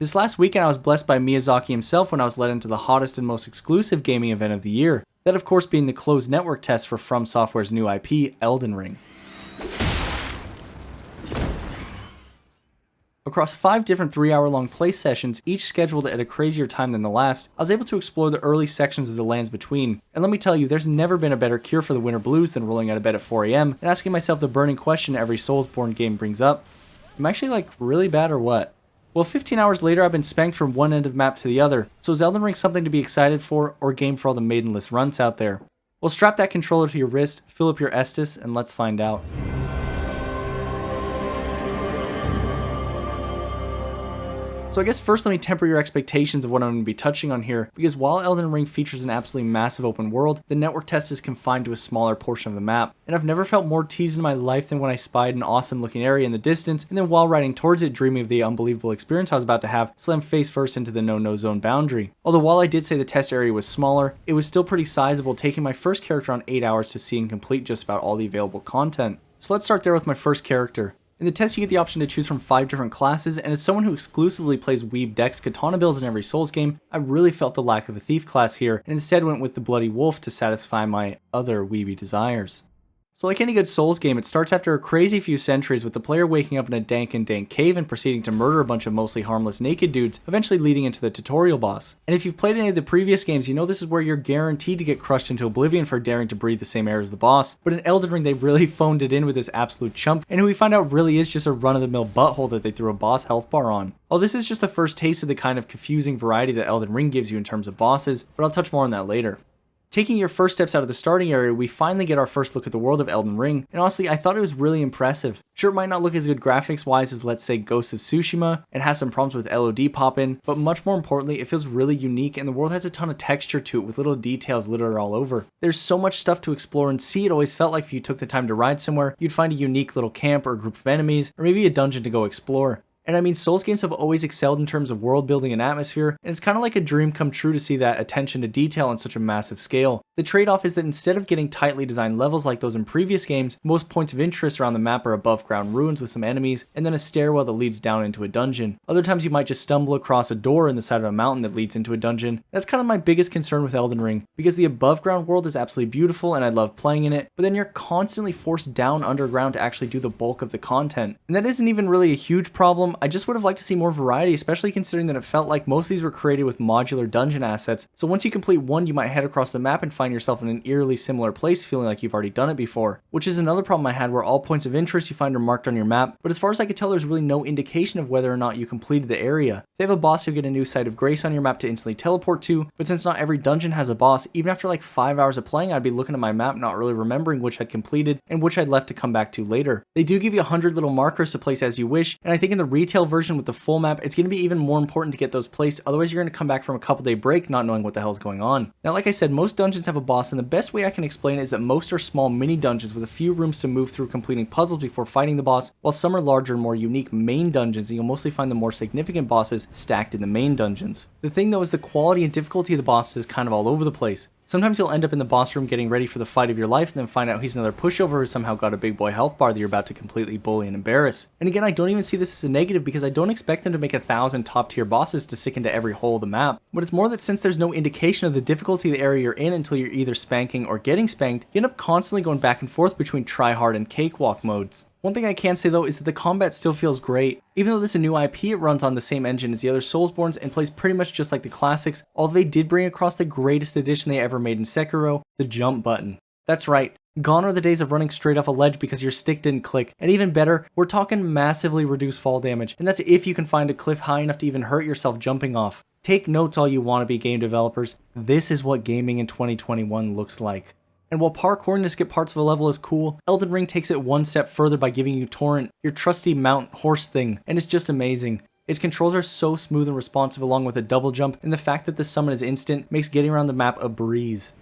This last weekend I was blessed by Miyazaki himself when I was led into the hottest and most exclusive gaming event of the year, that of course being the closed network test for From Software's new IP, Elden Ring. Across 5 different 3-hour-long play sessions, each scheduled at a crazier time than the last, I was able to explore the early sections of the lands between, and let me tell you, there's never been a better cure for the winter blues than rolling out of bed at 4 AM and asking myself the burning question every Soulsborne game brings up: am I actually really bad or what? Well, 15 hours later I've been spanked from one end of the map to the other, so is Elden Ring something to be excited for, or a game for all the maidenless runts out there? Well, strap that controller to your wrist, fill up your Estus, and let's find out. So I guess first let me temper your expectations of what I'm going to be touching on here, because while Elden Ring features an absolutely massive open world, the network test is confined to a smaller portion of the map, and I've never felt more teased in my life than when I spied an awesome looking area in the distance, and then while riding towards it dreaming of the unbelievable experience I was about to have, slammed face first into the no-no zone boundary. Although while I did say the test area was smaller, it was still pretty sizable, taking my first character on 8 hours to see and complete just about all the available content. So let's start there with my first character. In the test, you get the option to choose from 5 different classes, and as someone who exclusively plays weeb decks katana builds in every Souls game, I really felt the lack of a thief class here, and instead went with the bloody wolf to satisfy my other weeby desires. So like any good Souls game, it starts after a crazy few centuries with the player waking up in a dank cave and proceeding to murder a bunch of mostly harmless naked dudes, eventually leading into the tutorial boss. And if you've played any of the previous games, you know this is where you're guaranteed to get crushed into oblivion for daring to breathe the same air as the boss, but in Elden Ring they really phoned it in with this absolute chump, and who we find out really is just a run-of-the-mill butthole that they threw a boss health bar on. Oh, this is just the first taste of the kind of confusing variety that Elden Ring gives you in terms of bosses, but I'll touch more on that later. Taking your first steps out of the starting area, we finally get our first look at the world of Elden Ring, and honestly, I thought it was really impressive. Sure, it might not look as good graphics-wise as, let's say, Ghost of Tsushima, and has some problems with LOD pop-in, but much more importantly, it feels really unique, and the world has a ton of texture to it with little details littered all over. There's so much stuff to explore and see. It always felt like if you took the time to ride somewhere, you'd find a unique little camp or a group of enemies, or maybe a dungeon to go explore. And I mean, Souls games have always excelled in terms of world building and atmosphere, and it's kind of like a dream come true to see that attention to detail on such a massive scale. The trade-off is that instead of getting tightly designed levels like those in previous games, most points of interest around the map are above ground ruins with some enemies, and then a stairwell that leads down into a dungeon. Other times you might just stumble across a door in the side of a mountain that leads into a dungeon. That's kind of my biggest concern with Elden Ring, because the above ground world is absolutely beautiful and I love playing in it, but then you're constantly forced down underground to actually do the bulk of the content. And that isn't even really a huge problem. I just would have liked to see more variety, especially considering that it felt like most of these were created with modular dungeon assets, so once you complete one you might head across the map and find yourself in an eerily similar place feeling like you've already done it before, which is another problem I had, where all points of interest you find are marked on your map, but as far as I could tell there's really no indication of whether or not you completed the area. If they have a boss, you'll get a new site of grace on your map to instantly teleport to, but since not every dungeon has a boss, even after like 5 hours of playing I'd be looking at my map not really remembering which I'd completed and which I'd left to come back to later. They do give you 100 little markers to place as you wish, and I think in the retail version with the full map it's going to be even more important to get those placed, otherwise you're going to come back from a couple day break not knowing what the hell's going on. Now like I said, most dungeons have a boss, and the best way I can explain it is that most are small mini dungeons with a few rooms to move through completing puzzles before fighting the boss, while some are larger and more unique main dungeons, and you'll mostly find the more significant bosses stacked in the main dungeons. The thing though is the quality and difficulty of the bosses is kind of all over the place. Sometimes you'll end up in the boss room getting ready for the fight of your life and then find out he's another pushover who somehow got a big boy health bar that you're about to completely bully and embarrass. And again, I don't even see this as a negative because I don't expect them to make 1,000 top tier bosses to stick into every hole of the map, but it's more that since there's no indication of the difficulty of the area you're in until you're either spanking or getting spanked, you end up constantly going back and forth between try hard and cakewalk modes. One thing I can say though is that the combat still feels great. Even though this is a new IP, it runs on the same engine as the other Soulsbornes and plays pretty much just like the classics, although they did bring across the greatest addition they ever made in Sekiro, the jump button. That's right, gone are the days of running straight off a ledge because your stick didn't click, and even better, we're talking massively reduced fall damage, and that's if you can find a cliff high enough to even hurt yourself jumping off. Take notes all you wannabe game developers, this is what gaming in 2021 looks like. And while parkouring to skip parts of a level is cool, Elden Ring takes it one step further by giving you Torrent, your trusty mount horse thing, and it's just amazing. Its controls are so smooth and responsive along with a double jump, and the fact that the summon is instant makes getting around the map a breeze.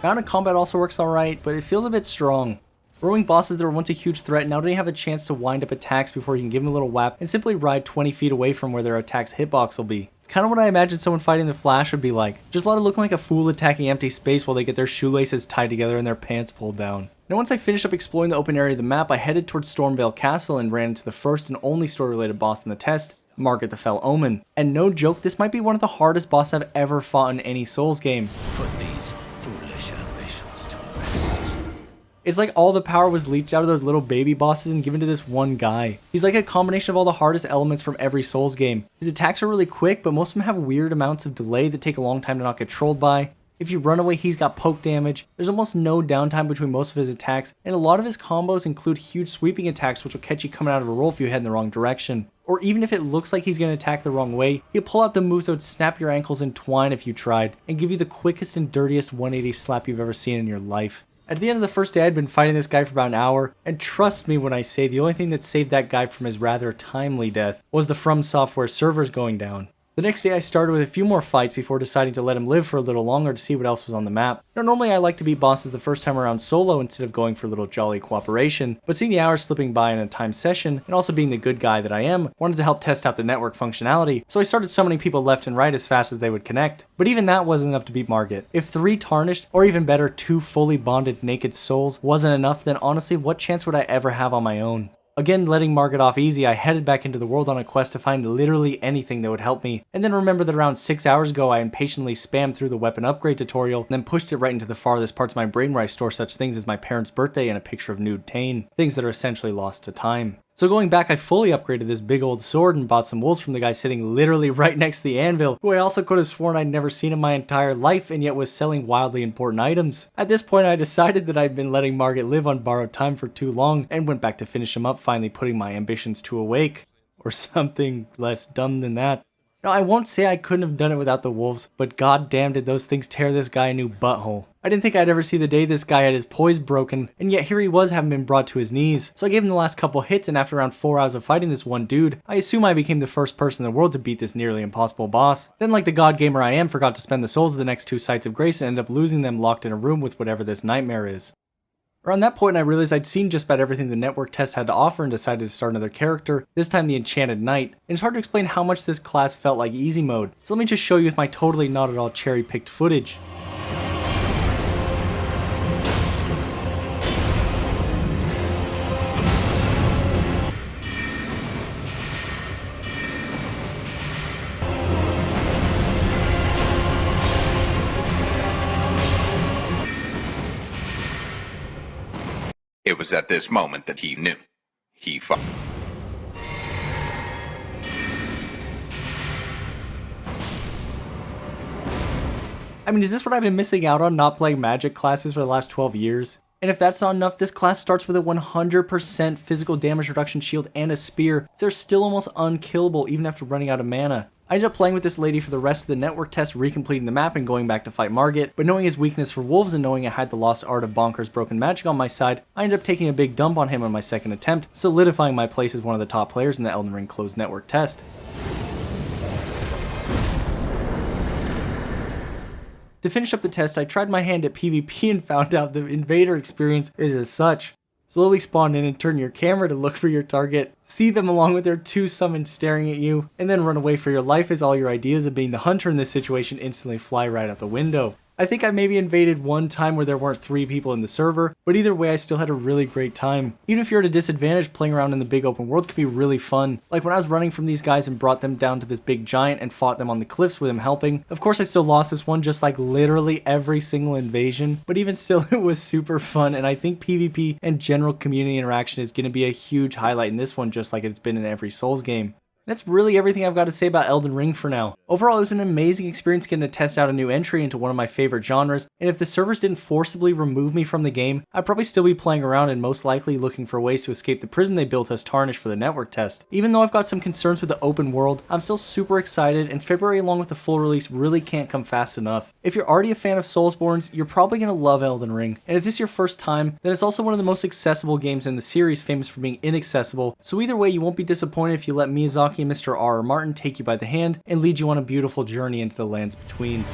Mounted combat also works alright, but it feels a bit strong. Rowing bosses that were once a huge threat now don't have a chance to wind up attacks before you can give them a little whap and simply ride 20 feet away from where their attack's hitbox will be. It's kind of what I imagine someone fighting the Flash would be like. Just a lot of looking like a fool attacking empty space while they get their shoelaces tied together and their pants pulled down. Now once I finished up exploring the open area of the map, I headed towards Stormvale Castle and ran into the first and only story-related boss in the test, Margit the Fell Omen. And no joke, this might be one of the hardest bosses I've ever fought in any Souls game. Put these foolish ambitions to rest. It's like all the power was leached out of those little baby bosses and given to this one guy. He's like a combination of all the hardest elements from every Souls game. His attacks are really quick, but most of them have weird amounts of delay that take a long time to not get trolled by. If you run away, he's got poke damage. There's almost no downtime between most of his attacks, and a lot of his combos include huge sweeping attacks which will catch you coming out of a roll if you head in the wrong direction. Or even if it looks like he's going to attack the wrong way, he'll pull out the moves that would snap your ankles in twine if you tried, and give you the quickest and dirtiest 180 slap you've ever seen in your life. At the end of the first day, I'd been fighting this guy for about an hour, and trust me when I say the only thing that saved that guy from his rather timely death was the From Software servers going down. The next day I started with a few more fights before deciding to let him live for a little longer to see what else was on the map. Now normally I like to beat bosses the first time around solo instead of going for a little jolly cooperation, but seeing the hours slipping by in a timed session, and also being the good guy that I am, wanted to help test out the network functionality, so I started summoning people left and right as fast as they would connect. But even that wasn't enough to beat Margit. If 3 tarnished, or even better 2 fully bonded naked souls wasn't enough, then honestly what chance would I ever have on my own? Again, letting Margit off easy, I headed back into the world on a quest to find literally anything that would help me, and then remember that around 6 hours ago I impatiently spammed through the weapon upgrade tutorial, and then pushed it right into the farthest parts of my brain where I store such things as my parents' birthday and a picture of nude Tane, things that are essentially lost to time. So going back, I fully upgraded this big old sword and bought some wolves from the guy sitting literally right next to the anvil, who I also could have sworn I'd never seen in my entire life and yet was selling wildly important items. At this point I decided that I'd been letting Margit live on borrowed time for too long and went back to finish him up, finally putting my ambitions to awake. Or something less dumb than that. Now, I won't say I couldn't have done it without the wolves, but goddamn did those things tear this guy a new butthole. I didn't think I'd ever see the day this guy had his poise broken, and yet here he was having been brought to his knees. So I gave him the last couple hits, and after around 4 hours of fighting this one dude, I assume I became the first person in the world to beat this nearly impossible boss. Then like the god gamer I am, forgot to spend the souls of the next 2 sites of grace and ended up losing them locked in a room with whatever this nightmare is. Around that point I realized I'd seen just about everything the network test had to offer and decided to start another character, this time the Enchanted Knight, and it's hard to explain how much this class felt like easy mode, so let me just show you with my totally not at all cherry picked footage. It was at this moment that he knew. He fought. I mean, is this what I've been missing out on not playing magic classes for the last 12 years? And if that's not enough, this class starts with a 100% physical damage reduction shield and a spear, so they're still almost unkillable even after running out of mana. I ended up playing with this lady for the rest of the network test, recompleting the map and going back to fight Margit, but knowing his weakness for wolves and knowing I had the lost art of bonkers broken magic on my side, I ended up taking a big dump on him on my second attempt, solidifying my place as one of the top players in the Elden Ring closed network test. To finish up the test, I tried my hand at PvP and found out the invader experience is as such. Slowly spawn in and turn your camera to look for your target, see them along with their 2 summons staring at you, and then run away for your life as all your ideas of being the hunter in this situation instantly fly right out the window. I think I maybe invaded one time where there weren't 3 people in the server, but either way I still had a really great time. Even if you're at a disadvantage, playing around in the big open world can be really fun. Like when I was running from these guys and brought them down to this big giant and fought them on the cliffs with him helping. Of course I still lost this one just like literally every single invasion, but even still it was super fun, and I think PvP and general community interaction is going to be a huge highlight in this one, just like it's been in every Souls game. That's really everything I've got to say about Elden Ring for now. Overall, it was an amazing experience getting to test out a new entry into one of my favorite genres, and if the servers didn't forcibly remove me from the game, I'd probably still be playing around and most likely looking for ways to escape the prison they built us tarnished for the network test. Even though I've got some concerns with the open world, I'm still super excited, and February along with the full release really can't come fast enough. If you're already a fan of Soulsborns, you're probably going to love Elden Ring, and if this is your first time, then it's also one of the most accessible games in the series, famous for being inaccessible, so either way you won't be disappointed if you let Miyazaki and Mr. R. Martin take you by the hand and lead you on a beautiful journey into the lands between.